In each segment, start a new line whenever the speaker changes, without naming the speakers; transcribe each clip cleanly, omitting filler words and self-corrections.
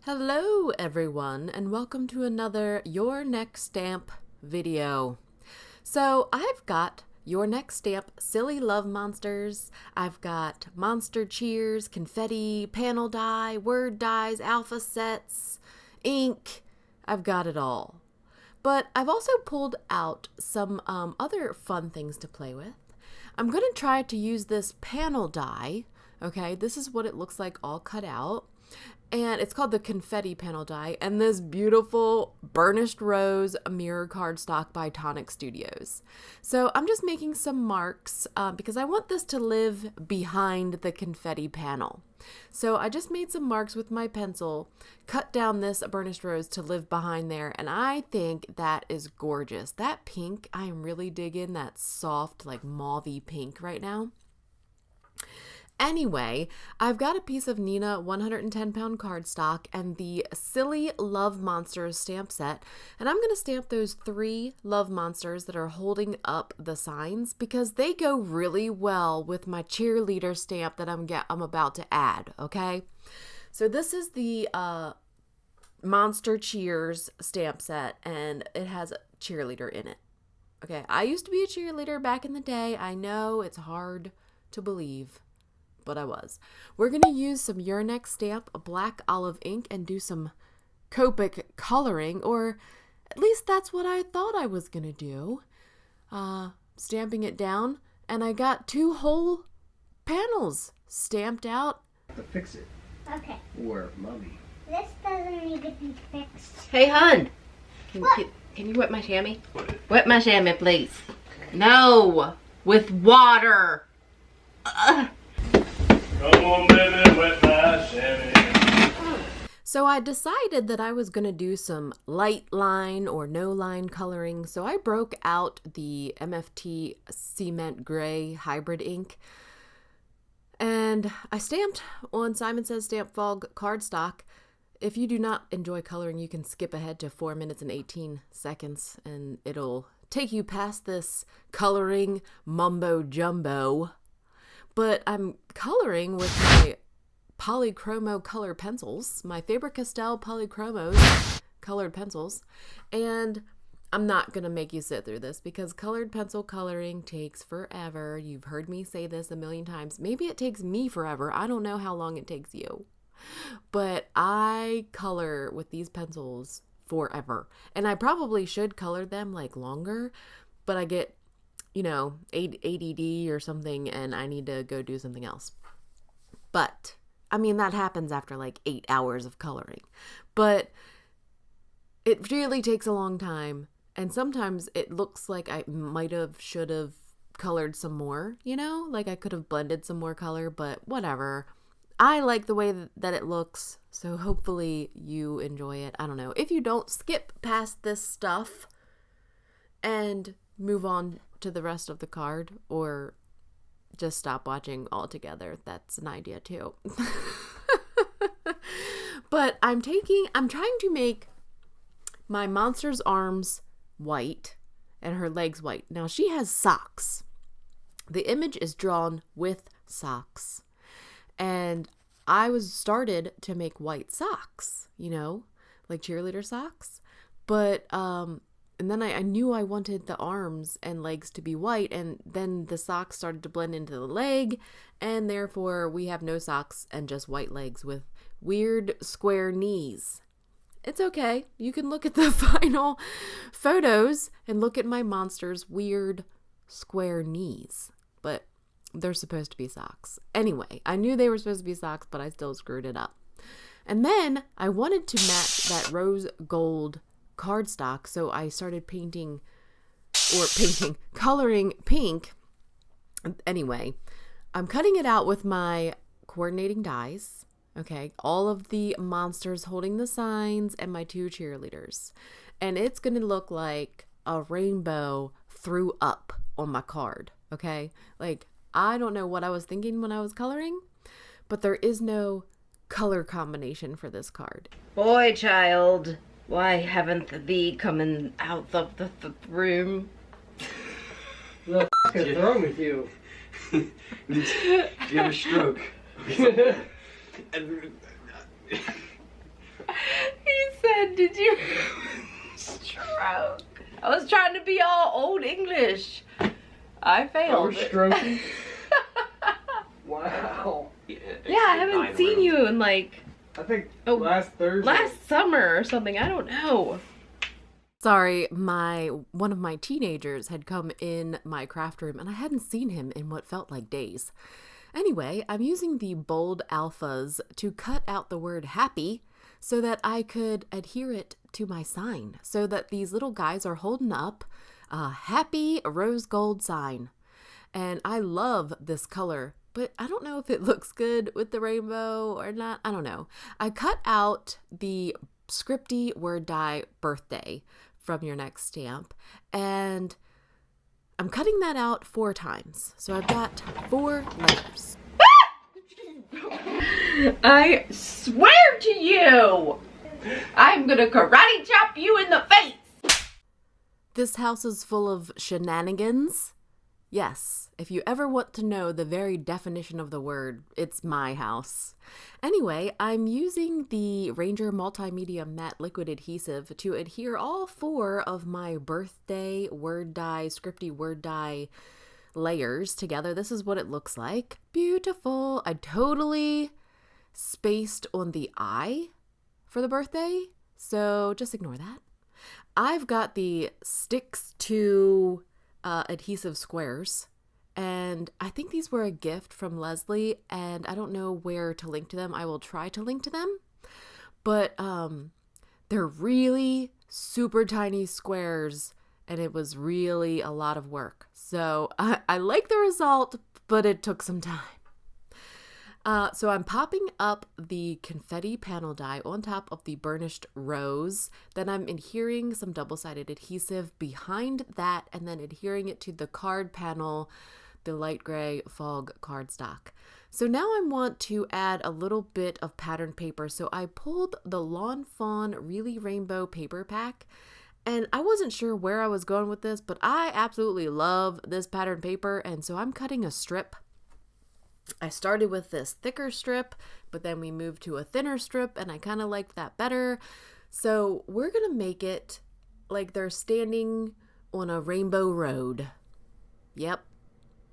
Hello everyone, and welcome to another Your Next Stamp video. So I've got Your Next Stamp Silly Love Monsters, I've got Monster Cheers, confetti, panel die, word dies, alpha sets, ink, I've got it all. But I've also pulled out some other fun things to play with. I'm going to try to use this panel die, okay? This is what it looks like all cut out. And it's called the confetti panel die, and this beautiful burnished rose mirror cardstock by Tonic Studios. So I'm just making some marks because I want this to live behind the confetti panel. So I just made some marks with my pencil, cut down this burnished rose to live behind there, and I think that is gorgeous. That pink, I am really digging that soft, like mauvey pink right now. Anyway, I've got a piece of Nina 110-pound cardstock and the Silly Love Monsters stamp set, and I'm going to stamp those 3 love monsters that are holding up the signs because they go really well with my cheerleader stamp that I'm about to add, okay? So this is the Monster Cheers stamp set, and it has a cheerleader in it. Okay, I used to be a cheerleader back in the day. I know it's hard to believe, but I was. We're going to use some Your Next Stamp black olive ink and do some Copic coloring, or at least that's what I thought I was going to do. Stamping it down, and I got 2 whole panels stamped out.
To fix it.
Okay.
Or mommy.
This doesn't need to be fixed.
Hey, hun. Can you wet my chamois? Wet my chamois, please. No, with water.
Come on, baby, wet my chamois.
So I decided that I was going to do some light line or no line coloring. So I broke out the MFT Cement Gray Hybrid ink. And I stamped on Simon Says Stamp Fog cardstock. If you do not enjoy coloring, you can skip ahead to 4 minutes and 18 seconds. And it'll take you past this coloring mumbo jumbo. But I'm coloring with my Polychromo color pencils, my Faber-Castell Polychromos colored pencils, and I'm not going to make you sit through this because colored pencil coloring takes forever. You've heard me say this a million times. Maybe it takes me forever. I don't know how long it takes you. But I color with these pencils forever. And I probably should color them like longer, but I get ADD or something, and I need to go do something else. But, I mean, that happens after like 8 hours of coloring. But it really takes a long time, and sometimes it looks like I should have colored some more, like I could have blended some more color, but whatever. I like the way that it looks, so hopefully you enjoy it. I don't know. If you don't, skip past this stuff and move on to the rest of the card, or just stop watching altogether. That's an idea too. But I'm trying to make my monster's arms white and her legs white. Now she has socks. The image is drawn with socks. And I started to make white socks, like cheerleader socks. But and then I knew I wanted the arms and legs to be white, and then the socks started to blend into the leg, and therefore we have no socks and just white legs with weird square knees. It's okay. You can look at the final photos and look at my monster's weird square knees, but they're supposed to be socks. Anyway, I knew they were supposed to be socks, but I still screwed it up. And then I wanted to match that rose gold cardstock, so I started coloring pink. Anyway, I'm cutting it out with my coordinating dies. Okay, all of the monsters holding the signs and my 2 cheerleaders, and it's gonna look like a rainbow threw up on my card. Okay, like I don't know what I was thinking when I was coloring, but there is no color combination for this card. Boy child, why haven't thee coming out of the room?
What the f*** is wrong with you?
You have a stroke.
said, did you stroke? I was trying to be all old English. I failed.
Oh, stroking. Wow.
Yeah, I haven't seen you in like
I think last Thursday.
last summer or something. I don't know. Sorry, one of my teenagers had come in my craft room and I hadn't seen him in what felt like days. Anyway, I'm using the bold alphas to cut out the word happy so that I could adhere it to my sign, so that these little guys are holding up a happy rose gold sign. And I love this color, but I don't know if it looks good with the rainbow or not. I don't know. I cut out the scripty word die birthday from your next stamp, and I'm cutting that out 4 times. So I've got 4 layers. I swear to you, I'm gonna karate chop you in the face. This house is full of shenanigans. Yes, if you ever want to know the very definition of the word, it's my house. Anyway, I'm using the Ranger Multimedia Matte Liquid Adhesive to adhere all 4 of my birthday word die, scripty word die layers together. This is what it looks like. Beautiful. I totally spaced on the I for the birthday, so just ignore that. I've got the sticks to adhesive squares, and I think these were a gift from Leslie, and I don't know where to link to them. I will try to link to them, but they're really super tiny squares, and it was really a lot of work. So I like the result, but it took some time. So I'm popping up the confetti panel die on top of the burnished rose. Then I'm adhering some double-sided adhesive behind that, and then adhering it to the card panel, the light gray fog cardstock. So now I want to add a little bit of pattern paper. So I pulled the Lawn Fawn Really Rainbow paper pack, and I wasn't sure where I was going with this, but I absolutely love this pattern paper, and so I'm cutting a strip. I started with this thicker strip, but then we moved to a thinner strip, and I kind of liked that better. So we're going to make it like they're standing on a rainbow road. Yep,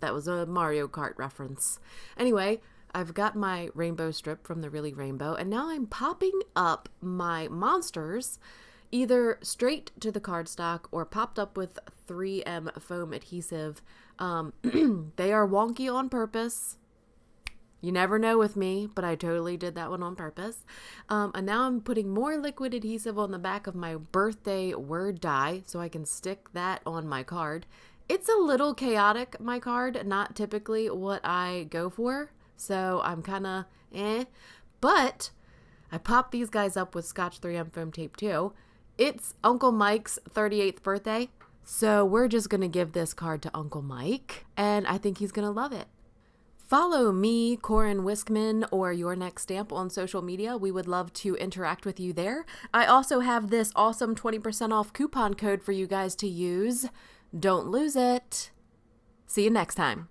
that was a Mario Kart reference. Anyway, I've got my rainbow strip from the Really Rainbow, and now I'm popping up my monsters either straight to the cardstock or popped up with 3M foam adhesive. They are wonky on purpose. You never know with me, but I totally did that one on purpose. And now I'm putting more liquid adhesive on the back of my birthday word die so I can stick that on my card. It's a little chaotic, my card, not typically what I go for, so I'm kind of but I popped these guys up with Scotch 3M foam tape too. It's Uncle Mike's 38th birthday, so we're just going to give this card to Uncle Mike, and I think he's going to love it. Follow me, Koren Wiskman, or Your Next Stamp on social media. We would love to interact with you there. I also have this awesome 20% off coupon code for you guys to use. Don't lose it. See you next time.